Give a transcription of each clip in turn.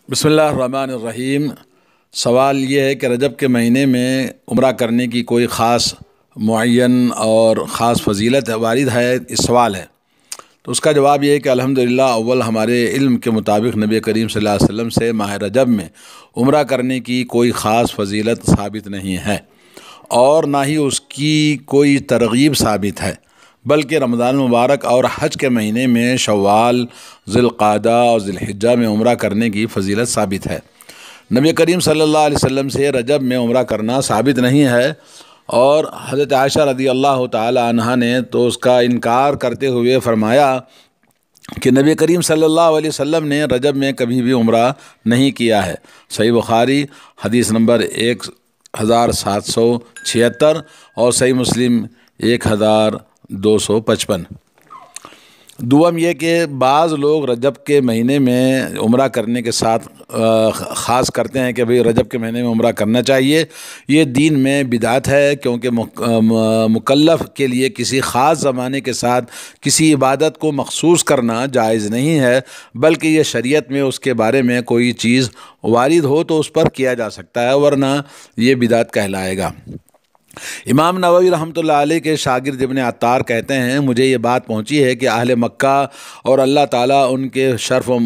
بسم اللہ الرحمن الرحیم۔ سوال یہ ہے کہ رجب کے مہینے میں عمرہ کرنے کی کوئی خاص معین اور خاص فضیلت وارد ہے؟ اس سوال ہے تو اس کا جواب یہ ہے کہ الحمدللہ اول ہمارے علم کے مطابق نبی کریم صلی اللہ علیہ وسلم سے ماہ رجب میں عمرہ کرنے کی کوئی خاص فضیلت ثابت نہیں ہے اور نہ ہی اس کی کوئی ترغیب ثابت ہے، بلکہ رمضان المبارک اور حج کے مہینے میں شوال، ذی القعدہ اور ذی الحجہ میں عمرہ کرنے کی فضیلت ثابت ہے۔ نبی کریم صلی اللہ علیہ وسلم سے رجب میں عمرہ کرنا ثابت نہیں ہے، اور حضرت عائشہ رضی اللہ تعالی عنہا نے تو اس کا انکار کرتے ہوئے فرمایا کہ نبی کریم صلی اللہ علیہ وسلم نے رجب میں کبھی بھی عمرہ نہیں کیا ہے۔ صحیح بخاری حدیث نمبر 1776 اور صحیح مسلم 1255۔ دوم یہ کہ بعض لوگ رجب کے مہینے میں عمرہ کرنے کے ساتھ خاص کرتے ہیں کہ بھئی رجب کے مہینے میں عمرہ کرنا چاہیے۔ یہ دین میں بدعت ہے، کیونکہ مکلف کے لیے کسی خاص زمانے کے ساتھ کسی عبادت کو مخصوص کرنا جائز نہیں ہے، بلکہ یہ شریعت میں اس کے بارے میں کوئی چیز وارد ہو تو اس پر کیا جا سکتا ہے، ورنہ یہ بدعت کہلائے گا۔ امام نووی رحمۃ اللہ علیہ کے شاگرد ابن عطار کہتے ہیں، مجھے یہ بات پہنچی ہے کہ اہل مکہ اور اللہ تعالیٰ ان کے شرف و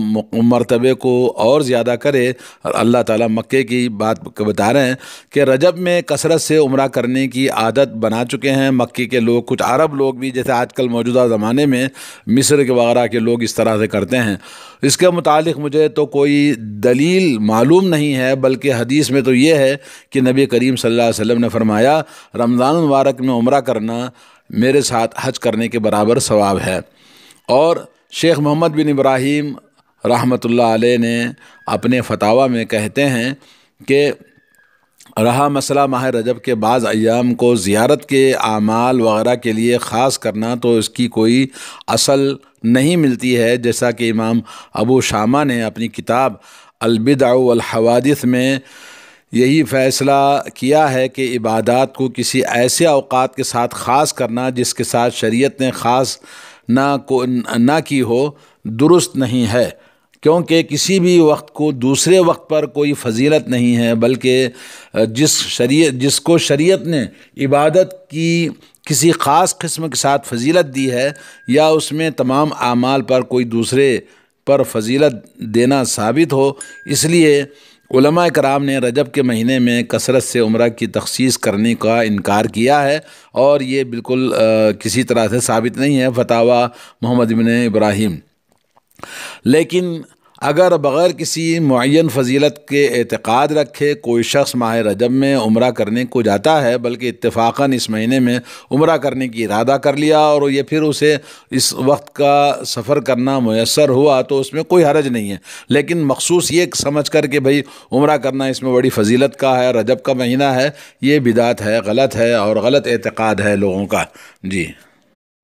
مرتبے کو اور زیادہ کرے۔ اللہ تعالیٰ مکے کی بات بتا رہے ہیں کہ رجب میں کثرت سے عمرہ کرنے کی عادت بنا چکے ہیں مکی کے لوگ، کچھ عرب لوگ بھی، جیسے آج کل موجودہ زمانے میں مصر کے وغیرہ کے لوگ اس طرح سے کرتے ہیں۔ اس کے متعلق مجھے تو کوئی دلیل معلوم نہیں ہے، بلکہ حدیث میں تو یہ ہے کہ نبی کریم صلی اللہ علیہ وسلم نے فرمایا رمضان المبارک میں عمرہ کرنا میرے ساتھ حج کرنے کے برابر ثواب ہے۔ اور شیخ محمد بن ابراہیم رحمۃ اللہ علیہ نے اپنے فتاویٰ میں کہتے ہیں کہ رہا مسئلہ ماہ رجب کے بعض ایام کو زیارت کے اعمال وغیرہ کے لیے خاص کرنا، تو اس کی کوئی اصل نہیں ملتی ہے، جیسا کہ امام ابو شامہ نے اپنی کتاب البدع والحوادث میں یہی فیصلہ کیا ہے کہ عبادات کو کسی ایسے اوقات کے ساتھ خاص کرنا جس کے ساتھ شریعت نے خاص نہ کی ہو درست نہیں ہے، کیونکہ کسی بھی وقت کو دوسرے وقت پر کوئی فضیلت نہیں ہے، بلکہ جس کو شریعت نے عبادت کی کسی خاص قسم کے ساتھ فضیلت دی ہے، یا اس میں تمام اعمال پر کوئی دوسرے پر فضیلت دینا ثابت ہو، اس لیے علماء کرام نے رجب کے مہینے میں کثرت سے عمرہ کی تخصیص کرنے کا انکار کیا ہے، اور یہ بالکل کسی طرح سے ثابت نہیں ہے فتاویٰ محمد بن ابراہیم۔ لیکن اگر بغیر کسی معین فضیلت کے اعتقاد رکھے کوئی شخص ماہ رجب میں عمرہ کرنے کو جاتا ہے، بلکہ اتفاقاً اس مہینے میں عمرہ کرنے کی ارادہ کر لیا اور یہ پھر اسے اس وقت کا سفر کرنا میسر ہوا، تو اس میں کوئی حرج نہیں ہے، لیکن مخصوص یہ سمجھ کر کہ بھئی عمرہ کرنا اس میں بڑی فضیلت کا ہے، رجب کا مہینہ ہے، یہ بدعت ہے، غلط ہے اور غلط اعتقاد ہے لوگوں کا۔ جی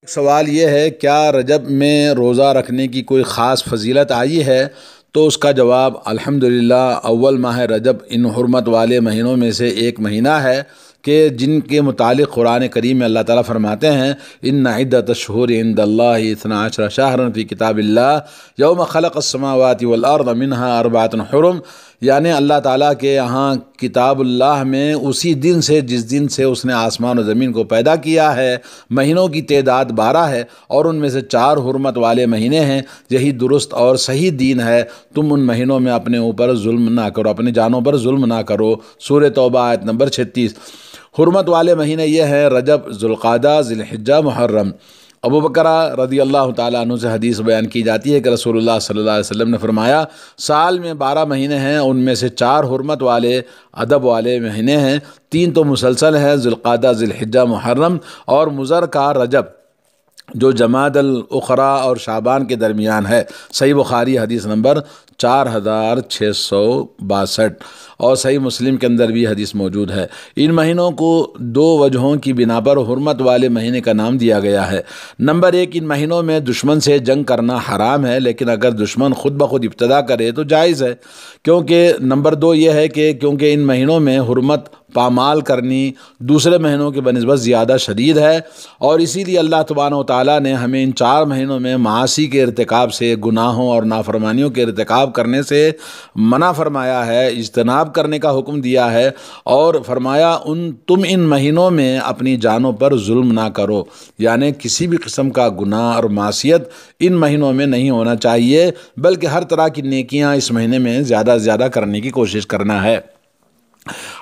سوال یہ ہے، کیا رجب میں روزہ رکھنے کی کوئی خاص فضیلت آئی ہے؟ تو اس کا جواب الحمدللہ اول ماہ رجب ان حرمت والے مہینوں میں سے ایک مہینہ ہے کہ جن کے متعلق قرآن کریم میں اللہ تعالیٰ فرماتے ہیں ان عدۃ الشہور عند اللہ 12 شہرا فی کتاب اللہ یوم خلق السماوات والارض منها 4 حرم، یعنی اللہ تعالیٰ کے یہاں کتاب اللہ میں اسی دن سے جس دن سے اس نے آسمان و زمین کو پیدا کیا ہے مہینوں کی تعداد 12 ہے، اور ان میں سے 4 حرمت والے مہینے ہیں۔ یہی درست اور صحیح دین ہے، تم ان مہینوں میں اپنے اوپر ظلم نہ کرو، اپنی جانوں پر ظلم نہ کرو۔ سورہ توبہ آیت نمبر 36۔ حرمت والے مہینے یہ ہیں رجب، ذی القعدہ، ذی الحجہ، محرم۔ ابو بکر رضی اللہ تعالیٰ عنہ سے حدیث بیان کی جاتی ہے کہ رسول اللہ صلی اللہ علیہ وسلم نے فرمایا سال میں 12 مہینے ہیں، ان میں سے 4 حرمت والے ادب والے مہینے ہیں، 3 تو مسلسل ہیں، ذی القعدہ، ذی الحجہ، محرم، اور مضر کا رجب جو جمادی الاخری اور شعبان کے درمیان ہے۔ صحیح بخاری حدیث نمبر 4662 اور صحیح مسلم کے اندر بھی حدیث موجود ہے۔ ان مہینوں کو 2 وجہوں کی بنا پر حرمت والے مہینے کا نام دیا گیا ہے۔ نمبر 1، ان مہینوں میں دشمن سے جنگ کرنا حرام ہے، لیکن اگر دشمن خود بخود ابتدا کرے تو جائز ہے، کیونکہ نمبر 2 یہ ہے کہ کیونکہ ان مہینوں میں حرمت پامال کرنی دوسرے مہینوں کی بنسبت زیادہ شدید ہے، اور اسی لیے اللہ تبارک و تعالیٰ نے ہمیں ان 4 مہینوں میں معاصی کے ارتکاب سے، گناہوں اور نافرمانیوں کے ارتکاب ارتکاب کرنے سے منع فرمایا ہے، اجتناب کرنے کا حکم دیا ہے، اور فرمایا تم ان مہینوں میں اپنی جانوں پر ظلم نہ کرو، یعنی کسی بھی قسم کا گناہ اور معصیت ان مہینوں میں نہیں ہونا چاہیے، بلکہ ہر طرح کی نیکیاں اس مہینے میں زیادہ سے زیادہ کرنے کی کوشش کرنا ہے۔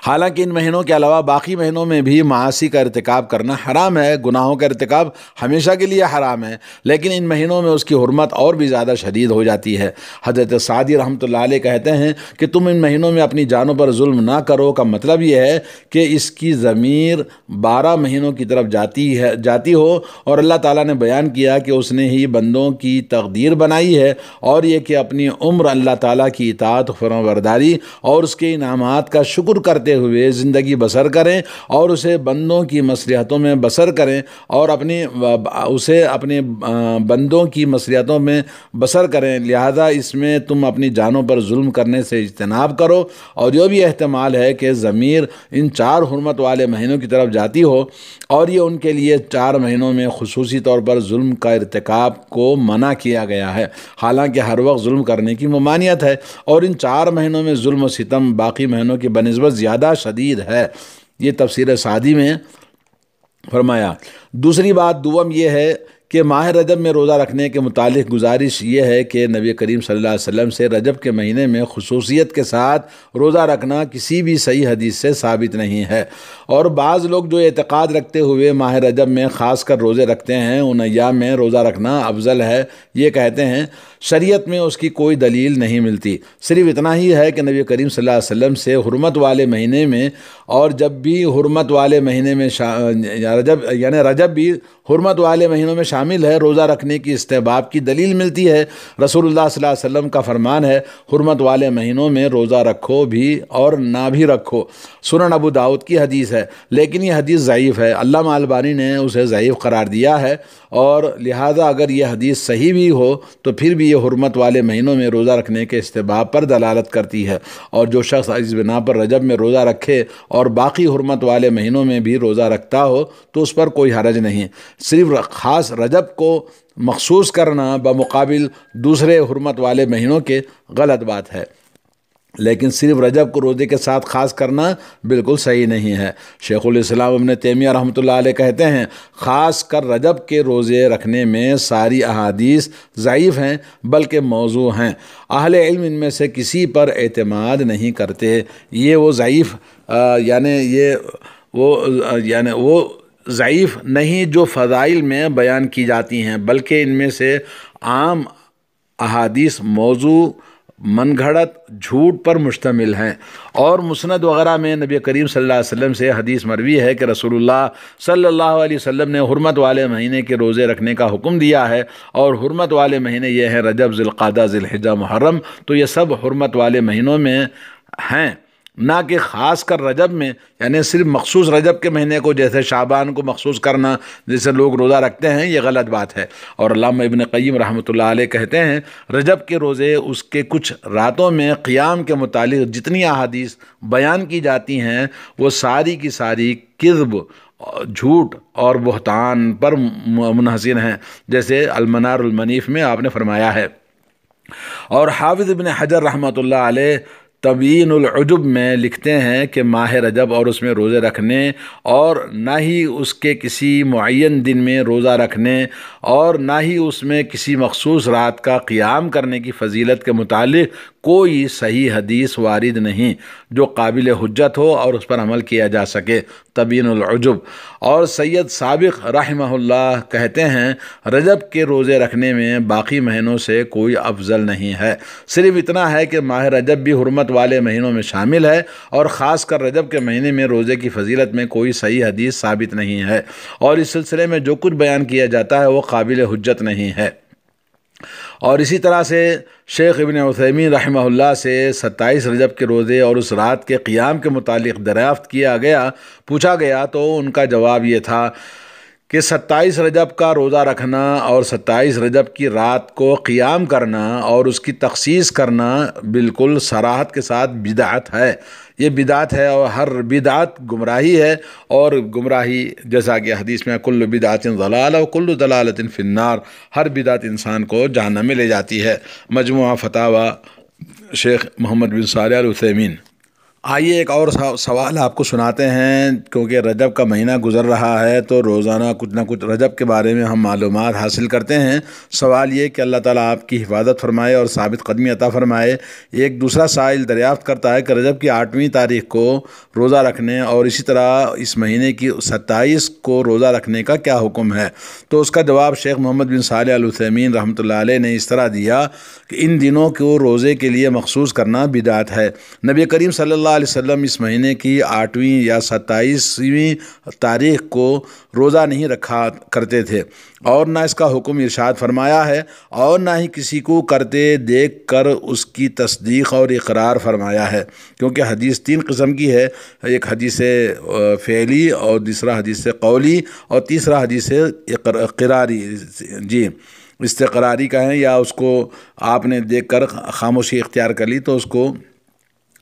حالانکہ ان مہینوں کے علاوہ باقی مہینوں میں بھی معاصی کا ارتکاب کرنا حرام ہے، گناہوں کا ارتکاب ہمیشہ کے لیے حرام ہے، لیکن ان مہینوں میں اس کی حرمت اور بھی زیادہ شدید ہو جاتی ہے۔ حضرت سعدی رحمۃ اللہ علیہ کہتے ہیں کہ تم ان مہینوں میں اپنی جانوں پر ظلم نہ کرو کا مطلب یہ ہے کہ اس کی ضمیر 12 مہینوں کی طرف جاتی ہو، اور اللہ تعالیٰ نے بیان کیا کہ اس نے ہی بندوں کی تقدیر بنائی ہے، اور یہ کہ اپنی عمر اللہ تعالیٰ کی اطاعت و فرمانبرداری اور اس کے انعامات کا شکر کرتے ہوئے زندگی بسر کریں، اور اسے بندوں کی مصلحتوں میں بسر کریں، اور اپنے بندوں کی مصلحتوں میں بسر کریں۔ لہذا اس میں تم اپنی جانوں پر ظلم کرنے سے اجتناب کرو، اور یہ بھی احتمال ہے کہ ضمیر ان 4 حرمت والے مہینوں کی طرف جاتی ہو، اور یہ ان کے لیے 4 مہینوں میں خصوصی طور پر ظلم کا ارتکاب کو منع کیا گیا ہے، حالانکہ ہر وقت ظلم کرنے کی ممانعت ہے، اور ان 4 مہینوں میں ظلم و ستم باقی مہینوں کی بنسبت زیادہ شدید ہے۔ یہ تفسیر سعدی میں فرمایا۔ دوسری بات دوم یہ ہے کہ ماہ رجب میں روزہ رکھنے کے متعلق گزارش یہ ہے کہ نبی کریم صلی اللہ علیہ وسلم سے رجب کے مہینے میں خصوصیت کے ساتھ روزہ رکھنا کسی بھی صحیح حدیث سے ثابت نہیں ہے، اور بعض لوگ جو اعتقاد رکھتے ہوئے ماہ رجب میں خاص کر روزے رکھتے ہیں، ان ایام میں روزہ رکھنا افضل ہے، یہ کہتے ہیں شریعت میں اس کی کوئی دلیل نہیں ملتی۔ صرف اتنا ہی ہے کہ نبی کریم صلی اللہ علیہ وسلم سے حرمت والے مہینے میں، اور جب بھی حرمت والے مہینے میں رجب بھی حرمت والے مہینوں میں شامل ہے، روزہ رکھنے کی استحباب کی دلیل ملتی ہے۔ رسول اللہ صلی اللہ علیہ وسلم کا فرمان ہے حرمت والے مہینوں میں روزہ رکھو بھی اور نہ بھی رکھو۔ سنن ابو داؤد کی حدیث ہے، لیکن یہ حدیث ضعیف ہے، علامہ البانی نے اسے ضعیف قرار دیا ہے، اور لہذا اگر یہ حدیث صحیح بھی ہو تو پھر بھی یہ حرمت والے مہینوں میں روزہ رکھنے کے استحباب پر دلالت کرتی ہے، اور جو شخص اس بنا پر رجب میں روزہ رکھے اور باقی حرمت والے مہینوں میں بھی روزہ رکھتا ہو تو اس پر کوئی حرج نہیں۔ صرف خاص رجب کو مخصوص کرنا بمقابل دوسرے حرمت والے مہینوں کے غلط بات ہے، لیکن صرف رجب کو روزے کے ساتھ خاص کرنا بالکل صحیح نہیں ہے۔ شیخ الاسلام ابن تیمیہ رحمۃ اللہ علیہ کہتے ہیں خاص کر رجب کے روزے رکھنے میں ساری احادیث ضعیف ہیں بلکہ موضوع ہیں، اہل علم ان میں سے کسی پر اعتماد نہیں کرتے۔ یہ وہ ضعیف وہ ضعیف نہیں جو فضائل میں بیان کی جاتی ہیں، بلکہ ان میں سے عام احادیث موضوع، من گھڑت، جھوٹ پر مشتمل ہیں۔ اور مسند وغیرہ میں نبی کریم صلی اللہ علیہ وسلم سے حدیث مروی ہے کہ رسول اللہ صلی اللہ علیہ وسلم نے حرمت والے مہینے کے روزے رکھنے کا حکم دیا ہے، اور حرمت والے مہینے یہ ہیں رجب، ذی القعدہ، ذی الحجہ، محرم، تو یہ سب حرمت والے مہینوں میں ہیں، نہ کہ خاص کر رجب میں، یعنی صرف مخصوص رجب کے مہینے کو جیسے شعبان کو مخصوص کرنا جیسے لوگ روزہ رکھتے ہیں، یہ غلط بات ہے۔ اور علامہ ابن قیم رحمۃ اللہ علیہ کہتے ہیں رجب کے روزے اس کے کچھ راتوں میں قیام کے متعلق جتنی احادیث بیان کی جاتی ہیں وہ ساری کی ساری کذب، جھوٹ اور بہتان پر منحصر ہیں، جیسے المنار المنیف میں آپ نے فرمایا ہے۔ اور حافظ ابن حجر رحمۃ اللہ علیہ تبیین العجب میں لکھتے ہیں کہ ماہ رجب اور اس میں روزے رکھنے، اور نہ ہی اس کے کسی معین دن میں روزہ رکھنے، اور نہ ہی اس میں کسی مخصوص رات کا قیام کرنے کی فضیلت کے متعلق کوئی صحیح حدیث وارد نہیں جو قابل حجت ہو اور اس پر عمل کیا جا سکے۔ تبیین العجب۔ اور سید سابق رحمہ اللہ کہتے ہیں رجب کے روزے رکھنے میں باقی مہینوں سے کوئی افضل نہیں ہے، صرف اتنا ہے کہ ماہ رجب بھی حرمت والے مہینوں میں شامل ہے، اور خاص کر رجب کے مہینے میں روزے کی فضیلت میں کوئی صحیح حدیث ثابت نہیں ہے، اور اس سلسلے میں جو کچھ بیان کیا جاتا ہے وہ قابل حجت نہیں ہے۔ اور اسی طرح سے شیخ ابن عثیمین رحمہ اللہ سے 27 رجب کے روزے اور اس رات کے قیام کے متعلق دریافت پوچھا گیا تو ان کا جواب یہ تھا کہ 27 رجب کا روزہ رکھنا اور 27 رجب کی رات کو قیام کرنا اور اس کی تخصیص کرنا بالکل صراحت کے ساتھ بدعت ہے۔ یہ بدعت ہے، اور ہر بدعت گمراہی ہے، اور گمراہی جیسا کہ حدیث میں کل بدعت ضلالہ و کل ضلالۃ فی النار، ہر بدعت انسان کو جہنم میں لے جاتی ہے۔ مجموعہ فتاوی شیخ محمد بن صالح العثیمین۔ آئیے ایک اور سوال آپ کو سناتے ہیں، کیونکہ رجب کا مہینہ گزر رہا ہے تو روزانہ کچھ نہ کچھ رجب کے بارے میں ہم معلومات حاصل کرتے ہیں۔ سوال یہ کہ اللہ تعالیٰ آپ کی حفاظت فرمائے اور ثابت قدمی عطا فرمائے۔ ایک دوسرا سائل دریافت کرتا ہے کہ رجب کی 8ویں تاریخ کو روزہ رکھنے اور اسی طرح اس مہینے کی 27 کو روزہ رکھنے کا کیا حکم ہے؟ تو اس کا جواب شیخ محمد بن صالح العثیمین رحمۃ اللہ علیہ نے اس طرح دیا کہ ان دنوں کو روزے کے لیے مخصوص کرنا بدعت ہے۔ نبی کریم صلی اللہ علیہ وسلم اس مہینے کی 8ویں یا 27ویں تاریخ کو روزہ نہیں رکھا کرتے تھے، اور نہ اس کا حکم ارشاد فرمایا ہے، اور نہ ہی کسی کو کرتے دیکھ کر اس کی تصدیق اور اقرار فرمایا ہے، کیونکہ حدیث 3 قسم کی ہے، ایک حدیث فعلی اور دوسرا حدیث قولی اور تیسرا حدیث قراری، جی استقراری کا ہے، یا اس کو آپ نے دیکھ کر خاموشی اختیار کر لی تو اس کو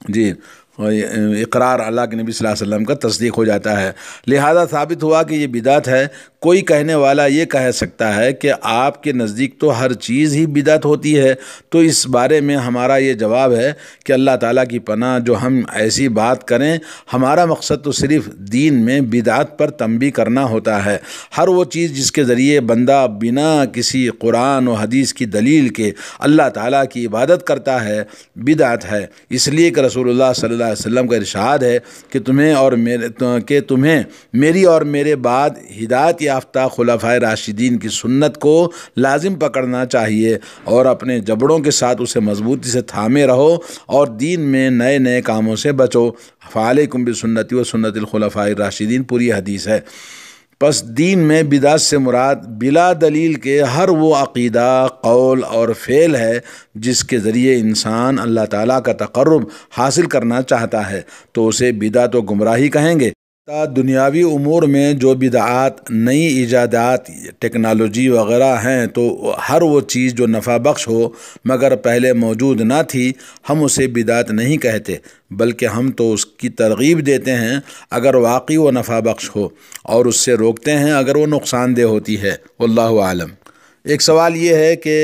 جی اقرار اللہ کے نبی صلی اللہ علیہ وسلم کا تصدیق ہو جاتا ہے۔ لہذا ثابت ہوا کہ یہ بدعت ہے۔ کوئی کہنے والا یہ کہہ سکتا ہے کہ آپ کے نزدیک تو ہر چیز ہی بدعت ہوتی ہے، تو اس بارے میں ہمارا یہ جواب ہے کہ اللہ تعالیٰ کی پناہ جو ہم ایسی بات کریں، ہمارا مقصد تو صرف دین میں بدعت پر تنبیہ کرنا ہوتا ہے۔ ہر وہ چیز جس کے ذریعے بندہ بنا کسی قرآن و حدیث کی دلیل کے اللہ تعالیٰ کی عبادت کرتا ہے، بدعت ہے۔ اس لیے کہ رسول اللہ صلی اللہ علیہ وسلم کا ارشاد ہے کہ تمہیں میری اور میرے بعد ہدایت یافتہ خلفائے راشدین کی سنت کو لازم پکڑنا چاہیے اور اپنے جبڑوں کے ساتھ اسے مضبوطی سے تھامے رہو اور دین میں نئے نئے کاموں سے بچو۔ فعلیکم بسنتی و سنت الخلفاء الراشدین، پوری حدیث ہے۔ پس دین میں بدعت سے مراد بلا دلیل کے ہر وہ عقیدہ، قول اور فعل ہے جس کے ذریعے انسان اللہ تعالیٰ کا تقرب حاصل کرنا چاہتا ہے، تو اسے بدعت و گمراہی کہیں گے۔ دنیاوی امور میں جو بدعات، نئی ایجادات، ٹیکنالوجی وغیرہ ہیں، تو ہر وہ چیز جو نفع بخش ہو مگر پہلے موجود نہ تھی، ہم اسے بدعت نہیں کہتے، بلکہ ہم تو اس کی ترغیب دیتے ہیں اگر واقعی وہ نفع بخش ہو، اور اس سے روکتے ہیں اگر وہ نقصان دہ ہوتی ہے۔ واللہ عالم۔ ایک سوال یہ ہے کہ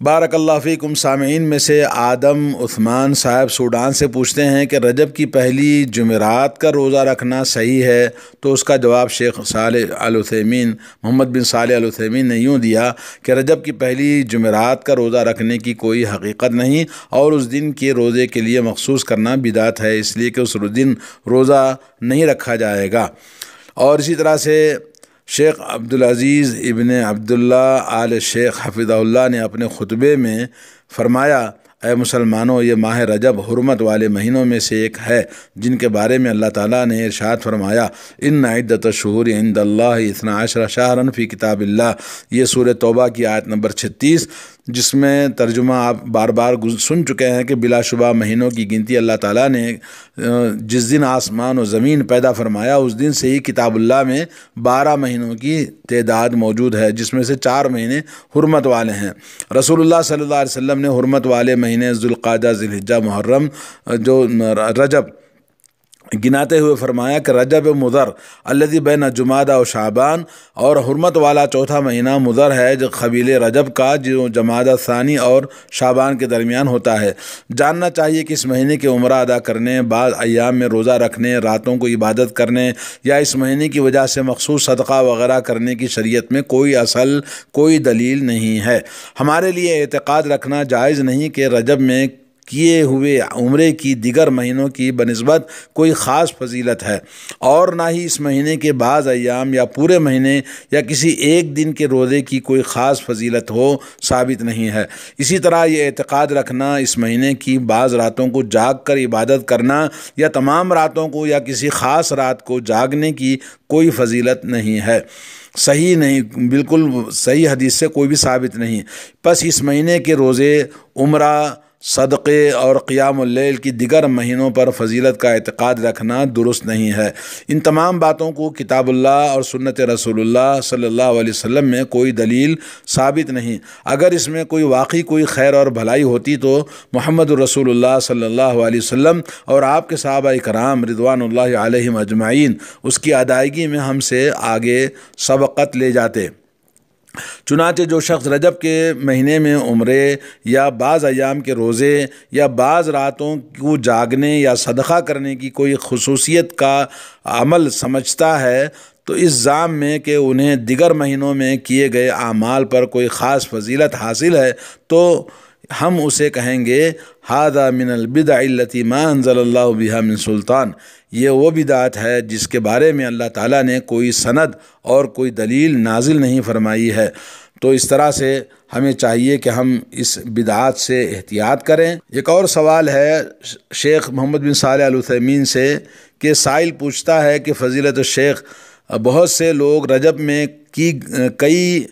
بارک اللہ فیکم، سامعین میں سے آدم عثمان صاحب سوڈان سے پوچھتے ہیں کہ رجب کی پہلی جمعرات کا روزہ رکھنا صحیح ہے؟ تو اس کا جواب شیخ صالح العثیمین، محمد بن صالح العثیمین نے یوں دیا کہ رجب کی پہلی جمعرات کا روزہ رکھنے کی کوئی حقیقت نہیں، اور اس دن کے روزے کے لیے مخصوص کرنا بدعت ہے، اس لیے کہ اس دن روزہ نہیں رکھا جائے گا۔ اور اسی طرح سے شیخ عبدالعزیز ابن عبداللہ آل شیخ حفظہ اللہ نے اپنے خطبے میں فرمایا، اے مسلمانوں، یہ ماہ رجب حرمت والے مہینوں میں سے ایک ہے جن کے بارے میں اللہ تعالیٰ نے ارشاد فرمایا، ان عدت الشہور عند اللہ 12 شہرا فی کتاب اللہ۔ یہ سورہ توبہ کی آیت نمبر 36، جس میں ترجمہ آپ بار بار سن چکے ہیں کہ بلا شبہ مہینوں کی گنتی اللہ تعالیٰ نے جس دن آسمان و زمین پیدا فرمایا اس دن سے ہی کتاب اللہ میں 12 مہینوں کی تعداد موجود ہے، جس میں سے 4 مہینے حرمت والے ہیں۔ رسول اللہ صلی اللہ علیہ وسلم نے حرمت والے مہینے ذوالقعدہ، ذوالحجہ، محرم، جو رجب گناتے ہوئے فرمایا کہ رجب مضر الذی بین جمادہ و شعبان، اور حرمت والا چوتھا مہینہ مضر ہے جو قبیل رجب کا، جو جمادہ ثانی اور شعبان کے درمیان ہوتا ہے۔ جاننا چاہیے کہ اس مہینے کے عمرہ ادا کرنے، بعض ایام میں روزہ رکھنے، راتوں کو عبادت کرنے یا اس مہینے کی وجہ سے مخصوص صدقہ وغیرہ کرنے کی شریعت میں کوئی دلیل نہیں ہے۔ ہمارے لیے اعتقاد رکھنا جائز نہیں کہ رجب میں کیے ہوئے عمرے کی دیگر مہینوں کی بنسبت کوئی خاص فضیلت ہے، اور نہ ہی اس مہینے کے بعض ایام یا پورے مہینے یا کسی ایک دن کے روزے کی کوئی خاص فضیلت ثابت نہیں ہے۔ اسی طرح یہ اعتقاد رکھنا اس مہینے کی بعض راتوں کو جاگ کر عبادت کرنا یا تمام راتوں کو یا کسی خاص رات کو جاگنے کی کوئی فضیلت نہیں ہے، صحیح نہیں، بالکل صحیح حدیث سے کوئی بھی ثابت نہیں۔ پس اس مہینے کے روزے، عمرہ، صدقے اور قیام اللیل کی دیگر مہینوں پر فضیلت کا اعتقاد رکھنا درست نہیں ہے۔ ان تمام باتوں کو کتاب اللہ اور سنت رسول اللہ صلی اللہ علیہ وسلم میں کوئی دلیل ثابت نہیں۔ اگر اس میں کوئی خیر اور بھلائی ہوتی تو محمد رسول اللہ صلی اللہ علیہ وسلم اور آپ کے صحابہ کرام رضوان اللہ علیہم اجمعین اس کی ادائیگی میں ہم سے آگے سبقت لے جاتے۔ چنانچہ جو شخص رجب کے مہینے میں عمرے یا بعض ایام کے روزے یا بعض راتوں کو جاگنے یا صدقہ کرنے کی کوئی خصوصیت کا عمل سمجھتا ہے تو اس ظام میں کہ انہیں دیگر مہینوں میں کیے گئے اعمال پر کوئی خاص فضیلت حاصل ہے تو ہم اسے کہیں گے ھذا من البدع التی ما انزل اللہ بہا من سلطان، یہ وہ بدعت ہے جس کے بارے میں اللہ تعالیٰ نے کوئی سند اور کوئی دلیل نازل نہیں فرمائی ہے۔ تو اس طرح سے ہمیں چاہیے کہ ہم اس بدعات سے احتیاط کریں۔ ایک اور سوال ہے شیخ محمد بن صالح العثیمین سے کہ سائل پوچھتا ہے کہ فضیلت الشیخ، بہت سے لوگ رجب میں کی کئی